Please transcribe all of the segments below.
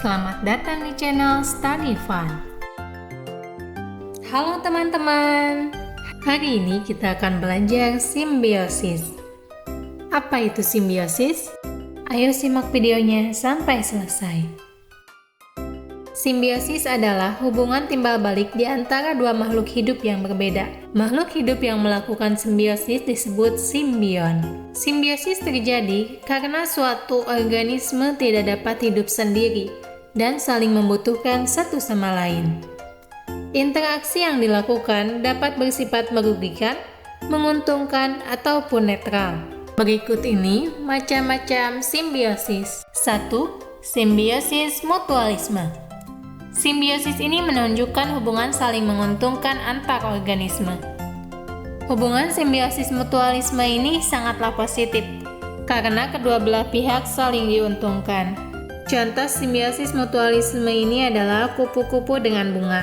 Selamat datang di channel Study Fun. Halo teman-teman, hari ini kita akan belajar simbiosis. Apa itu simbiosis? Ayo simak videonya sampai selesai. Simbiosis adalah hubungan timbal balik di antara dua makhluk hidup yang berbeda. Makhluk hidup yang melakukan simbiosis disebut simbion. Simbiosis terjadi karena suatu organisme tidak dapat hidup sendiri dan saling membutuhkan satu sama lain. Interaksi yang dilakukan dapat bersifat merugikan, menguntungkan, ataupun netral. Berikut ini macam-macam simbiosis. 1. Simbiosis mutualisme. Simbiosis ini menunjukkan hubungan saling menguntungkan antar organisme. Hubungan simbiosis mutualisme ini sangatlah positif, karena kedua belah pihak saling diuntungkan. Contoh simbiosis mutualisme ini adalah kupu-kupu dengan bunga.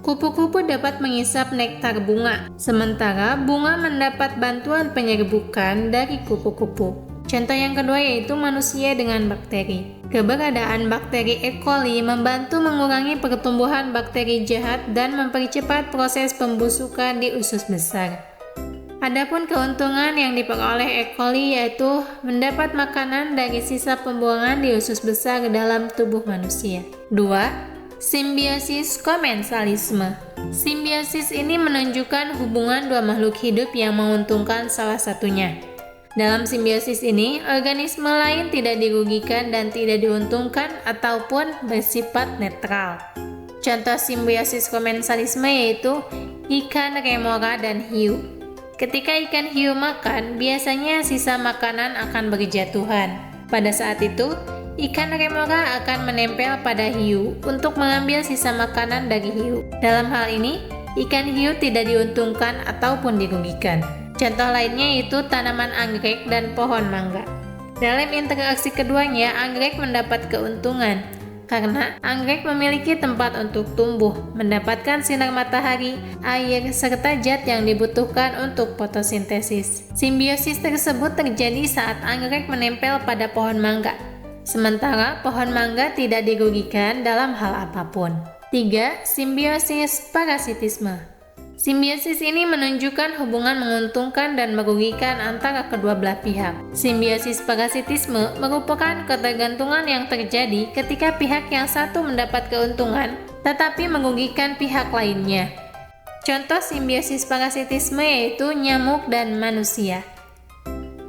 Kupu-kupu dapat mengisap nektar bunga, sementara bunga mendapat bantuan penyerbukan dari kupu-kupu. Contoh yang kedua yaitu manusia dengan bakteri. Keberadaan bakteri E. coli membantu mengurangi pertumbuhan bakteri jahat dan mempercepat proses pembusukan di usus besar. Adapun keuntungan yang diperoleh E. coli yaitu mendapat makanan dari sisa pembuangan di usus besar ke dalam tubuh manusia. 2. Simbiosis komensalisme. Simbiosis ini menunjukkan hubungan dua makhluk hidup yang menguntungkan salah satunya. Dalam simbiosis ini, organisme lain tidak dirugikan dan tidak diuntungkan ataupun bersifat netral. Contoh simbiosis komensalisme yaitu ikan remora dan hiu. Ketika ikan hiu makan, biasanya sisa makanan akan berjatuhan. Pada saat itu, ikan remora akan menempel pada hiu untuk mengambil sisa makanan dari hiu. Dalam hal ini, ikan hiu tidak diuntungkan ataupun dirugikan. Contoh lainnya yaitu tanaman anggrek dan pohon mangga. Dalam interaksi keduanya, anggrek mendapat keuntungan karena anggrek memiliki tempat untuk tumbuh, mendapatkan sinar matahari, air, serta zat yang dibutuhkan untuk fotosintesis. Simbiosis tersebut terjadi saat anggrek menempel pada pohon mangga, sementara pohon mangga tidak dirugikan dalam hal apapun. 3. Simbiosis parasitisme. Simbiosis ini menunjukkan hubungan menguntungkan dan merugikan antara kedua belah pihak. Simbiosis parasitisme merupakan ketergantungan yang terjadi ketika pihak yang satu mendapat keuntungan tetapi merugikan pihak lainnya. Contoh simbiosis parasitisme yaitu nyamuk dan manusia.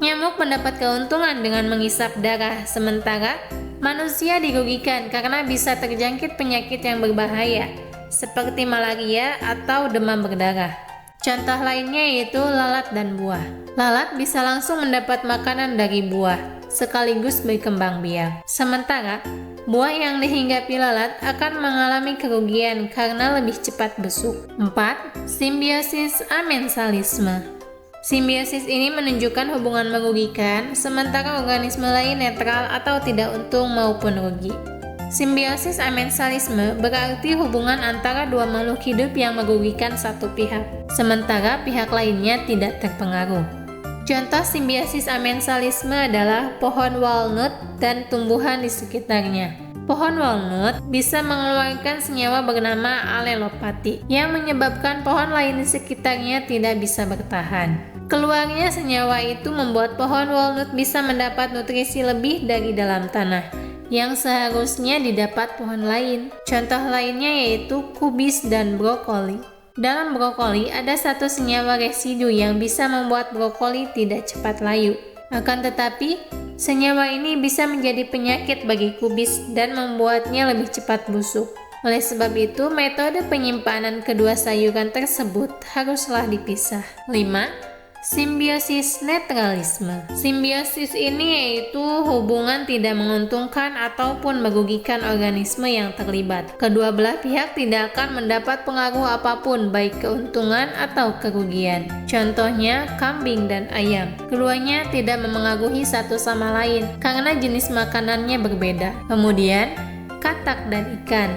Nyamuk mendapat keuntungan dengan mengisap darah, sementara manusia dirugikan karena bisa terjangkit penyakit yang berbahaya seperti malaria atau demam berdarah. Contoh lainnya yaitu lalat dan buah. Lalat bisa langsung mendapat makanan dari buah, sekaligus berkembang biak. Sementara, buah yang dihinggapi lalat akan mengalami kerugian karena lebih cepat busuk. 4. Simbiosis amensalisme. Simbiosis ini menunjukkan hubungan merugikan, sementara organisme lain netral atau tidak untung maupun rugi. Simbiosis amensalisme berarti hubungan antara dua makhluk hidup yang merugikan satu pihak, sementara pihak lainnya tidak terpengaruh. Contoh simbiosis amensalisme adalah pohon walnut dan tumbuhan di sekitarnya. Pohon walnut bisa mengeluarkan senyawa bernama alelopati yang menyebabkan pohon lain di sekitarnya tidak bisa bertahan. Keluarnya senyawa itu membuat pohon walnut bisa mendapat nutrisi lebih dari dalam tanah yang seharusnya didapat pohon lain. Contoh lainnya yaitu kubis dan brokoli. Dalam brokoli ada satu senyawa residu yang bisa membuat brokoli tidak cepat layu. Akan tetapi, senyawa ini bisa menjadi penyakit bagi kubis dan membuatnya lebih cepat busuk. Oleh sebab itu, metode penyimpanan kedua sayuran tersebut haruslah dipisah. 5. Simbiosis netralisme. Simbiosis ini yaitu hubungan tidak menguntungkan ataupun merugikan organisme yang terlibat. Kedua belah pihak tidak akan mendapat pengaruh apapun, baik keuntungan atau kerugian. Contohnya kambing dan ayam. Keduanya tidak memengaruhi satu sama lain karena jenis makanannya berbeda. Kemudian, katak dan ikan.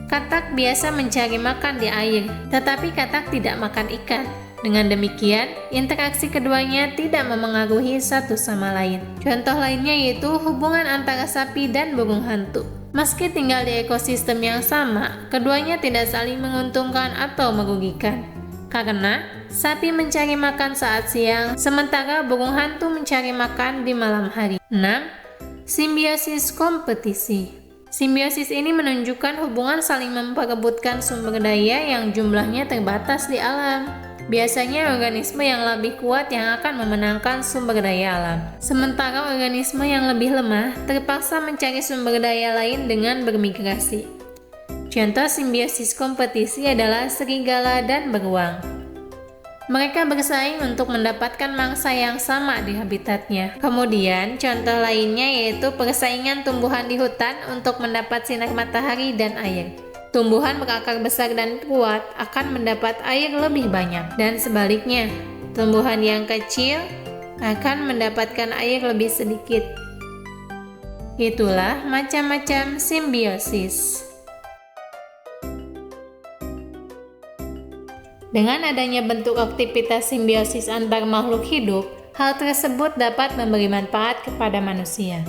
Katak biasa mencari makan di air, tetapi katak tidak makan ikan. Dengan demikian, interaksi keduanya tidak memengaruhi satu sama lain. Contoh lainnya yaitu hubungan antara sapi dan burung hantu. Meski tinggal di ekosistem yang sama, keduanya tidak saling menguntungkan atau merugikan. Karena sapi mencari makan saat siang, sementara burung hantu mencari makan di malam hari. 6. Simbiosis kompetisi. Simbiosis ini menunjukkan hubungan saling memperebutkan sumber daya yang jumlahnya terbatas di alam. Biasanya organisme yang lebih kuat yang akan memenangkan sumber daya alam. Sementara organisme yang lebih lemah terpaksa mencari sumber daya lain dengan bermigrasi. Contoh simbiosis kompetisi adalah serigala dan beruang. Mereka bersaing untuk mendapatkan mangsa yang sama di habitatnya. Kemudian, contoh lainnya yaitu persaingan tumbuhan di hutan untuk mendapat sinar matahari dan air. Tumbuhan berakar besar dan kuat akan mendapat air lebih banyak, dan sebaliknya, tumbuhan yang kecil akan mendapatkan air lebih sedikit. Itulah macam-macam simbiosis. Dengan adanya bentuk aktivitas simbiosis antar makhluk hidup, hal tersebut dapat memberi manfaat kepada manusia,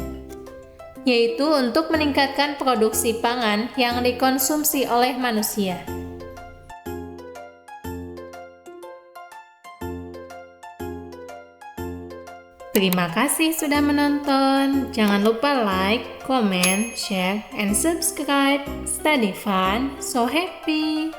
yaitu untuk meningkatkan produksi pangan yang dikonsumsi oleh manusia. Terima kasih sudah menonton. Jangan lupa like, comment, share, and subscribe. Study fun, so happy!